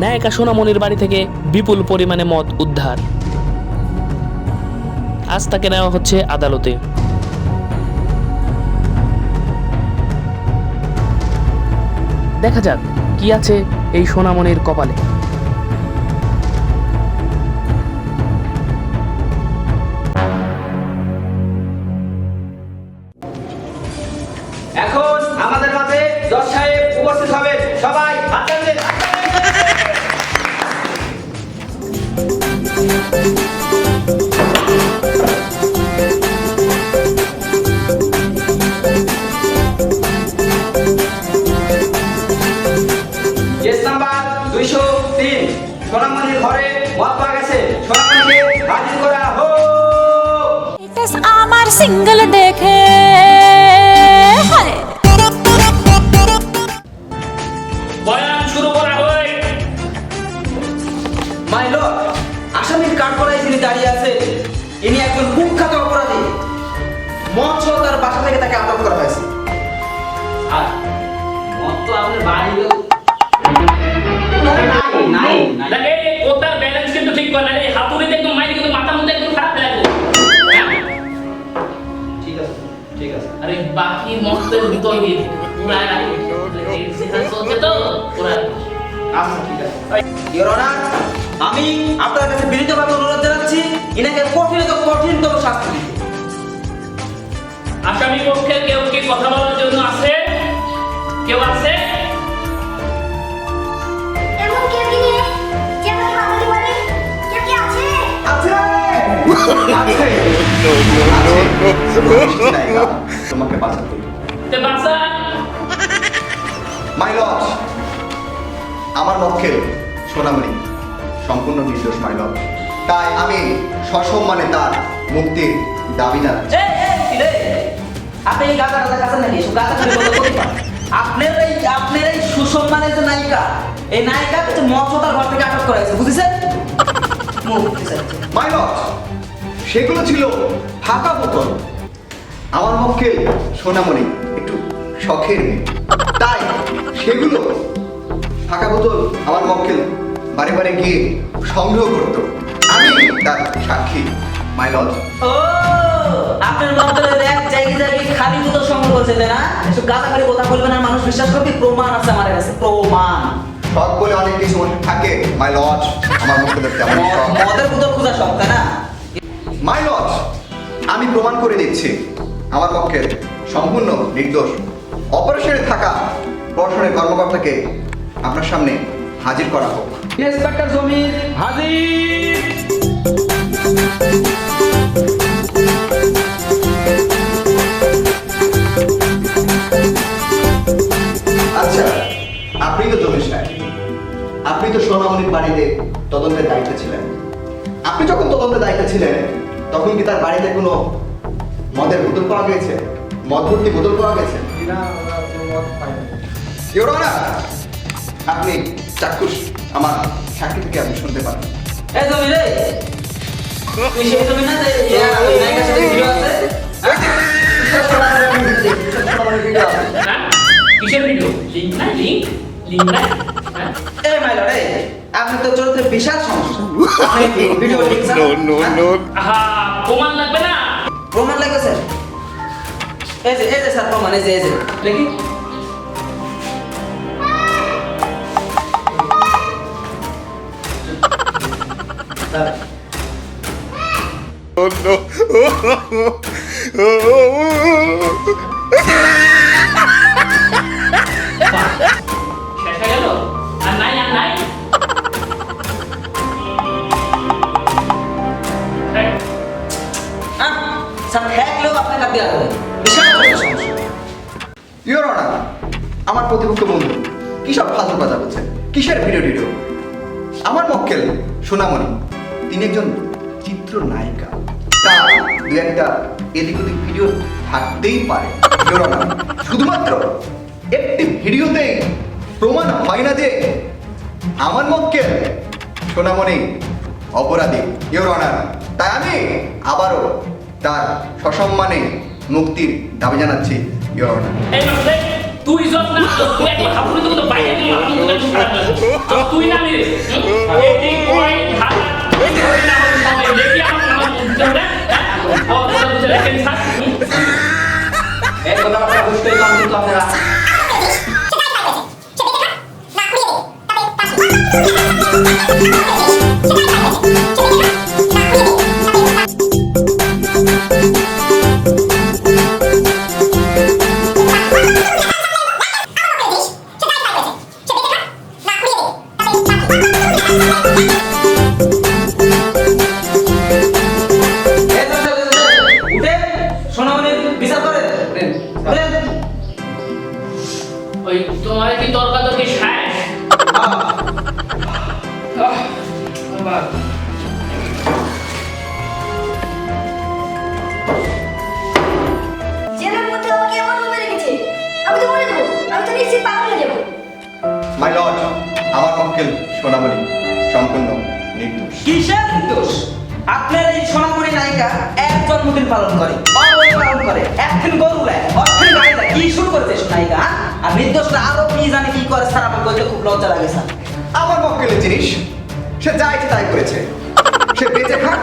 নায়িকা সোনামণির বাড়ি থেকে বিপুল পরিমাণে মদ উদ্ধার। আজ তাকে নেওয়া হচ্ছে আদালতে। দেখা যাক কি আছে এই সোনামণির কপালে। এখন আমাদের মাঝে জজ সাহেব উপস্থিত হবেন, সবাই হাত তালি দিন। কেস নাম্বার 203, সোনামণির ঘরে মদ পাওয়া গেছে, সোনামণিকে হাজির করা হোক। আমার সিঙ্গেল দেখে বয়ান শুরু করা হয়। মাই লর্ড, আসামির কাঠগড়ায় যিনি দাঁড়িয়ে আছেন ইনি একজন কুখ্যাত অপরাধী। মদ সহ তার বাসা থেকে তাকে আটক করা হয়েছে। আর মদ তো আপনার বাড়ি দেখে ওটার ব্যালেন্স কিন্তু ঠিক করে না। এই হাতুড়িতে একদম মাইরে কিন্তু মাথার মধ্যে একদম খারাপ লাগবে। ঠিক আছে, ঠিক আছে। আরে বাকি মস্তের ভিতর দিয়ে পুরা এই সিজন চলছে তো পুরা। আচ্ছা, ঠিক আছে। ইওর অনার, আমি আপনার কাছে বিনীতভাবে অনুরোধ জানাচ্ছি ইনাকে কঠিনতম শাস্তি দিতে। আসামি পক্ষে কেউ কি কথা বলার জন্য আছে? কেউ আছে? এমন কেউ কি নেই যে আমার হাততালি মারে? কেউ কি আছে? আছে, তোমাকে বাঁচাতে তে বাসা মাই লর্ড, আমার মক্কেল সোনামণি সম্পূর্ণ নির্দোষ মাই লর্ড। তাই আমি সসম্মানে তার মুক্তির দাবি জানাচ্ছি। আপনি এই গাদা গাদা কাছে নাকি এসব গাদা করে বলতে করতে পারেন? আপনার এই সুসম্মানের যে নায়িকা, এই নায়িকা কিন্তু মৎস্যতার ঘর থেকে আটক করা হয়েছে, বুঝেছেন? মাই লর্ড, সেগুলো ছিল ফাঁকা বোতল। আমার মক্কেল সোনামণি একটু শখের মেয়ে, তাই সেগুলো ফাঁকা বোতল আমার মক্কেল বারে বারে গিয়ে সংগ্রহ করত। আমি তার সাক্ষী মাই লর্ড। ও, আপনার মতলের এক জায়গায় খালি বোতল সংগ্রহ করছে না? এসব গাদা করে কথা বলবেন আর মানুষ বিশ্বাস করবে? প্রমাণ আছে আমার কাছে, প্রমাণ। শখ বলে অনেক কিছু থাকে মাই লর্ড, আমার মক্কেলের তেমন শখ। মদের বোতল খোঁজা শখ, তাই না? মাই লর্ড, আমি প্রমাণ করে দিচ্ছি আমার মক্কেল সম্পূর্ণ নির্দোষ। অপারেশনে থাকা প্রশাসনের কর্মকর্তাকে আপনার সামনে হাজির করা হোক। ইন্সপেক্টর জমির হাজির। আচ্ছা, আপনি তো জমির সাহেব, আপনি তো সোনামণির বাড়িতে তদন্তের দায়িত্বে ছিলেন। আপনি যখন তদন্তের দায়িত্বে ছিলেন তখন কি তার বাড়িতে কোনো মদের বোতল পাওয়া গেছে? মদ ভর্তি বোতল পাওয়া গেছে? ইওর অনার, আপনি চাক্ষুষ আমার সাক্ষী থেকে আপনি শুনতে পারেন। এই জমির রে, তুই সেই জমি না যে ওই নায়িকার সাথে ভিডিও আছে? হ্যাঁ? কিসের ভিডিও? লিংক নাই, লিংক নাই। হ্যাঁ? এই মাইলর, এই আপনার তো চরিত্রে বিশাল সমস্যা। আপনি ভিডিও লিখছেন? আহা, প্রমাণ লাগবে না? প্রমাণ লাগবে স্যার? এই যে স্যার প্রমাণ, এই যে দেখি। শেষ হয়ে গেল? আর নাই, আর নাই? হ্যাঁ। স্যার হ্যাকলেও আপনার কাছে দেওয়া হবে। বিশাল সমস্যা। ইওর অনার, আমার প্রতিপক্ষ বন্ধু কি সব ফালতু কথা বলছে? কিসের ভিডিও? আমার মক্কেল সোনামণি তিনি একজন চিত্র নায়িকা, তার দু একটা এদিক ওদিক ভিডিও থাকতেই পারে। ইওর অনার, শুধুমাত্র একটি ভিডিওতেই প্রমাণ হয় না যে আমার মক্কেল সোনামণি অপরাধী। ইওর অনার, তাই আমি আবারও তার সসম্মানে মুক্তির দাবি জানাচ্ছি। Your honour. এই মাসে তুই তুই যত না তুই একবার হাতুড়ি তো বাইরে গেলে মাথা মুখে খারাপ লাগে তুই না রে এই কই ধারা এই ধরে না হচ্ছে সবাই দেখি আমার মুখে ওটা ও তোরা বুঝে রেখে থাক এই কথাটা বুঝতেই পারেন কিন্তু আপনারা উঠে সোনামণির বিচার করেন উঠেন। ওই তোমার কি তর্কাতর্কি শেষ বাবা জেলের মধ্যে আমাকে এমন ভাবে রেখেছে আমি তো মরে যাবো আমি তো নিশ্চিত পাগল হয়ে যাবো মাই লর্ড, আমার মক্কেল সোনামণি সম্পূর্ণ নির্দোষ। কিসের দোষ? আপনার এই সোনামণি নায়িকা এক জন্মদিন পালন করে অবৈ পালন করে একদিন গরু নেয় অর্থের গাড়ি নেয় কি শুরু করেছে নায়িকা হ্যাঁ? আর নির্দোষটা আরো কি জানে কি করে স্যার আমার বলতে খুব লজ্জা লাগে স্যার আমার মক্কেলের জিনিস, সে যা ইচ্ছে তাই করেছে। সে বেঁচে খাক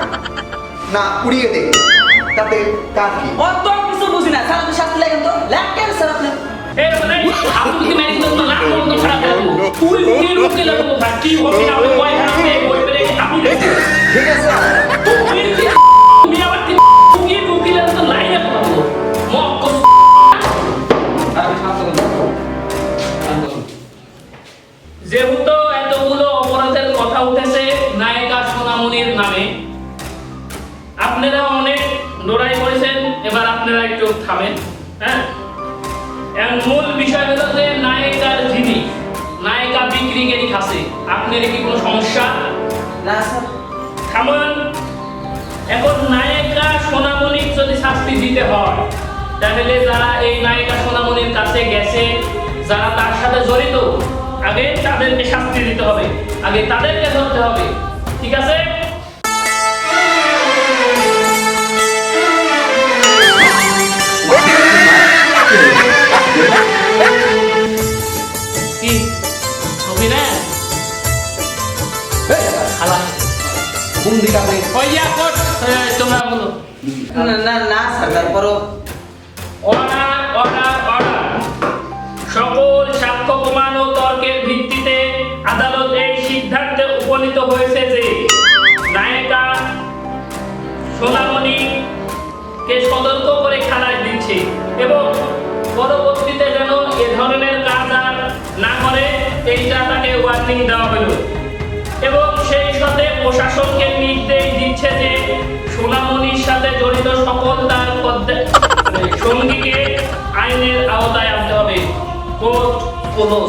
না উড়িয়ে দেখ, তাতে কার কি? অত কিছু বুঝি না স্যার আপনি শাস্তি লাগেন তো লাগেন স্যার আপনি এই মানে হাতুড়ি মেরে তো না মন তো খারাপ লাগলো তুই মুখে লাগলো কি হবে না হবে কয় হাতে কই পেরে আমি দেখি ঠিক আছে, তুমি আবার কি মুখে লাগলো তো লাইনে পড়লো মক যেহেতু এতগুলো অপরাধের কথা উঠেছে নায়িকা সোনামণির নামে আপনারা অনেক লড়াই করেছেন এবার আপনারা একটু থামেন হ্যাঁ এর মূল বিষয় হলো যে নায়িকার যিনি নায়িকা বিক্রি কেনি খাসে আপনার কি কোনো সমস্যা না স্যার থামান এখন নায়িকা সোনামণির যদি শাস্তি দিতে হয় তাহলে যারা এই নায়িকা সোনামণির কাছে গেছে যারা তার সাথে জড়িত আগে তাদেরকে শাস্তি দিতে হবে আগে তাদেরকে ধরতে হবে ঠিক আছে কি হবে না খালা কোন দিকে আপনি ওইয়া কোট তোমরা বলো না না না স্যার তারপরও অর্ডার অর্ডার অর্ডার সকল সাক্ষ্য প্রমাণ ও তর্কের ভিত্তিতে আদালত এই সিদ্ধান্তে উপনীত হয়েছে যে নায়িকা সোনামণি কে সতর্ক করে খালাস দিচ্ছে এবং পরবর্তীতে যেন এ ধরনের কাজ আর না করে এইটা তাকে ওয়ার্নিং দেওয়া হলো এবং সেই সাথে প্রশাসনকে নির্দেশ দিচ্ছে যে সোনামণির সাথে জড়িত সকল তার সঙ্গীকে আইনের আওতায় আনতে হবে কোর্ট ক্লোজ